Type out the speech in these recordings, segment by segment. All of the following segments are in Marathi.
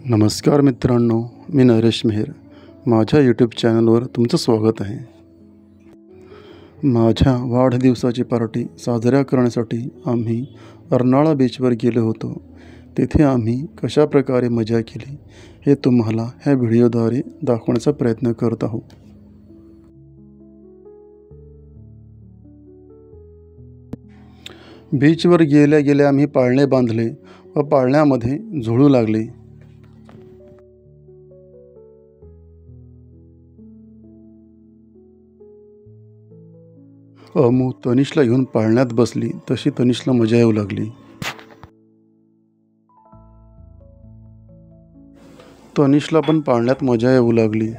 नमस्कार मित्रांनो, मी नरेश मेहर. माझ्या यूट्यूब चॅनलवर तुमचं स्वागत आहे. माझ्या वाढदिवसाची पार्टी साजऱ्या करण्यासाठी आम्ही अर्नाळा बीचवर गेलो होतो. तिथे आम्ही कशाप्रकारे मजा केली हे तुम्हाला ह्या व्हिडिओद्वारे दाखवण्याचा प्रयत्न करत आहोत. बीचवर गेल्या गेल्या आम्ही पाळणे बांधले व पाळण्यामध्ये झुळू लागले. अमू तनिषला घेऊन पाळण्यात बसली तशी तनिषला मजा येऊ लागली. तनिषला पण पाळण्यात मजा येऊ लागली.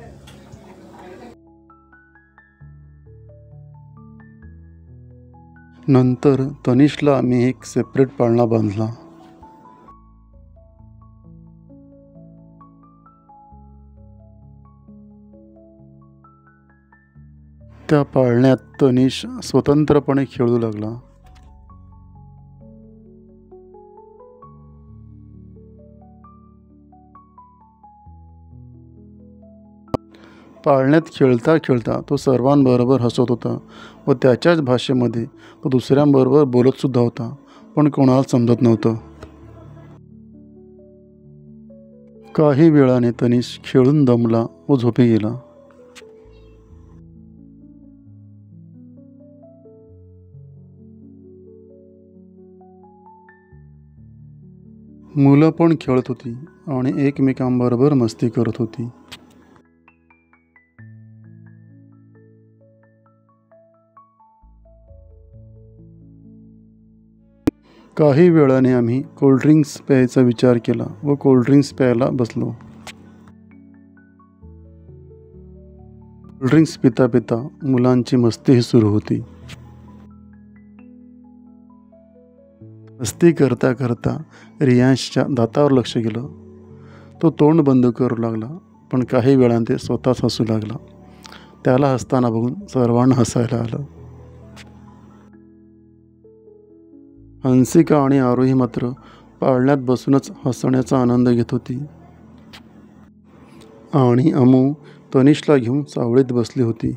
नंतर तनिषला आम्ही एक सेपरेट पाळणा बांधला. त्या पाळण्यात तनिष स्वतंत्रपणे खेळू लागला. पाळण्यात खेळता खेळता तो सर्वांबरोबर हसत होता व त्याच्याच भाषेमध्ये तो दुसऱ्यांबरोबर बोलतसुद्धा होता, पण कोणाला समजत नव्हतं. काही वेळाने तनिष खेळून दमला व झोपी गेला. मुलं पण खेळत होती आणि एकमेकांबरोबर मस्ती करत होती. काही वेळाने आम्ही कोल्ड्रिंक्स प्यायचा विचार केला व कोल्ड्रिंक्स प्यायला बसलो. कोल्ड्रिंक्स पिता पिता मुलांची मस्तीही सुरू होती. मस्ती करता करता रियांशच्या दातावर लक्ष गेलं. तो तोंड बंद करू लागला, पण काही वेळाने ते स्वतःच हसू लागला. त्याला हसताना बघून सर्वांना हसायला आलं. हंसिका आणि आरोही मात्र पाळण्यात बसूनच हसण्याचा आनंद घेत होती आणि अमू तनिषला घेऊन सावळीत बसली होती.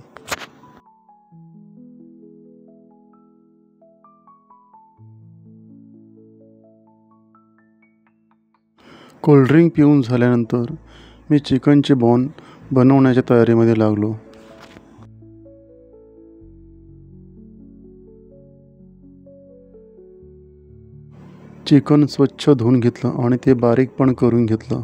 कोल्ड्रिंक पिऊन झाल्यानंतर मी चिकनची बॉन बनवण्याच्या तयारीमध्ये लागलो. चिकन स्वच्छ धुवून घेतलं आणि ते बारीक पण करून घेतलं.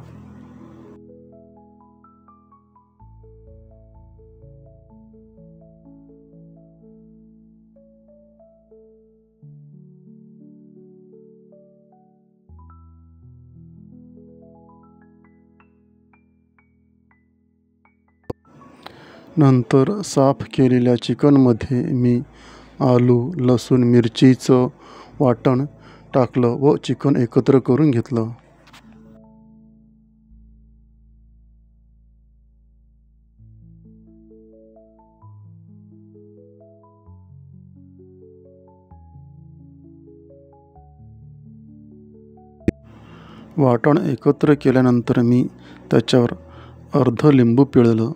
नंतर साफ केलेल्या चिकनमध्ये मी आलू, लसूण, मिरचीचं वाटण टाकलं व चिकन एकत्र करून घेतलं. वाटण एकत्र केल्यानंतर मी त्याच्यावर अर्ध लिंबू पिळलं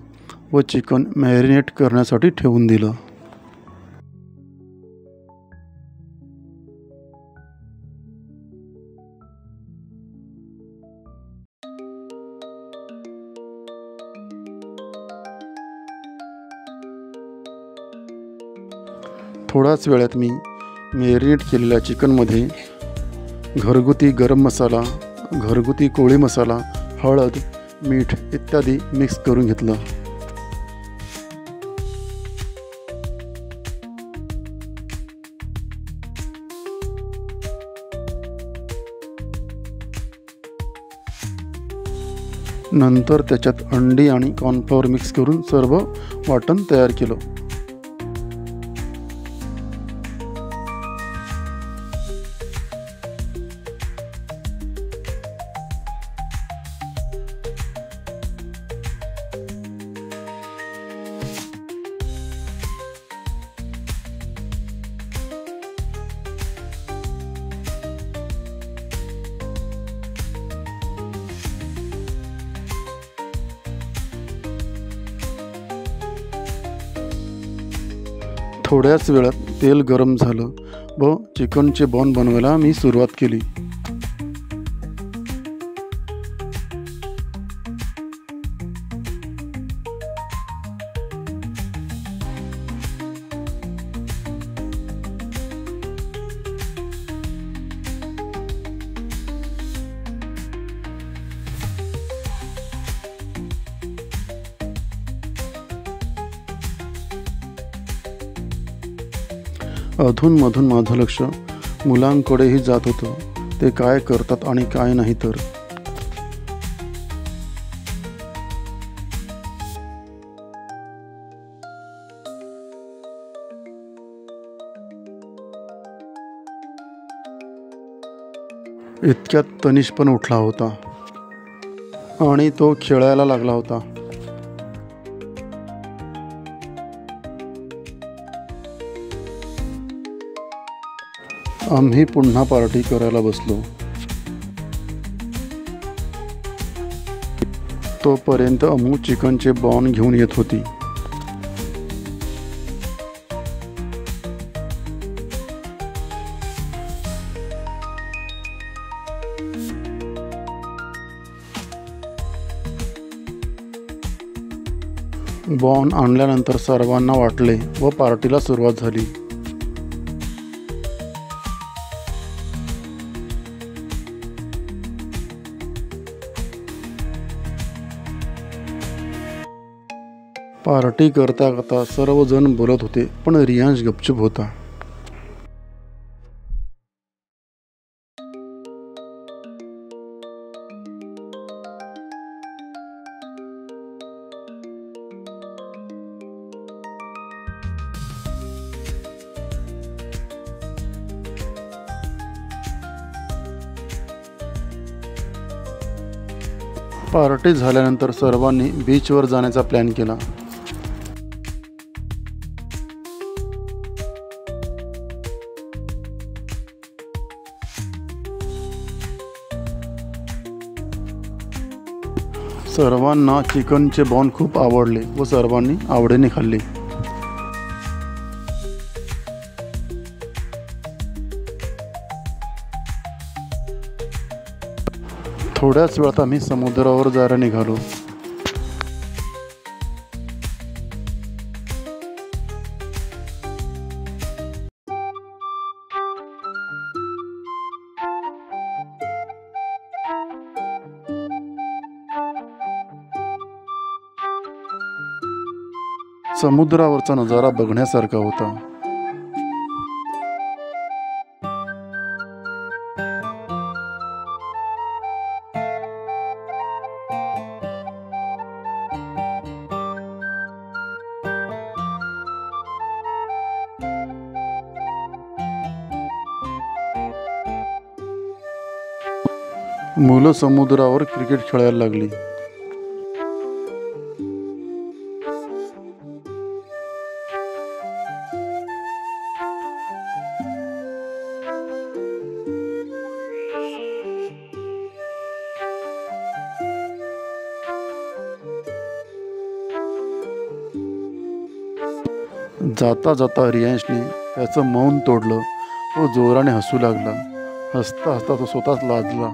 व चिकन मॅरिनेट करण्यासाठी ठेवून दिलं. थोड्याच वेळात मी मॅरिनेट केलेल्या चिकनमध्ये घरगुती गरम मसाला, घरगुती कोळी मसाला, हळद, मीठ इत्यादी मिक्स करून घेतलं. नंतर त्याच्यात अंडी आणि कॉर्नफ्लॉवर मिक्स करून सर्व वाटण तयार केलं. थोड्याच वेळात तेल गरम झालं व चिकनचे बॉन बनवायला मी सुरुवात केली. अधूनमधून माझं लक्ष मुलांकडेही जात होतं. ते काय करतात आणि काय नाही तर. इतक्यात तनिष पण उठला होता आणि तो खेळायला लागला होता. आम्ही पुन्हा पार्टी करायला बसलो. तोपर्यंत अमू चिकनचे बॉन घेऊन येत होती. बॉन आणल्यानंतर सर्वांना वाटले व पार्टीला सुरुवात झाली. पार्टी करता करता सर्वजण बोलत होते पण रियांश गपचूप होता. पार्टी झाल्यानंतर सर्वांनी बीचवर जाण्याचा प्लॅन केला. सर्वांना चिकनचे बॉन खूप आवडले व सर्वांनी आवडीने खाल्ले. थोड्याच वेळात आम्ही समुद्रावर जायला निघालो. समुद्रावरचा नजारा बघण्यासारखा होता. मुलं समुद्रावर क्रिकेट खेळायला लागली. जाता जाता रियांशने त्याचं मौन तोडलं व जोराने हसू लागला. हसता हसता तो स्वतःच लाजला.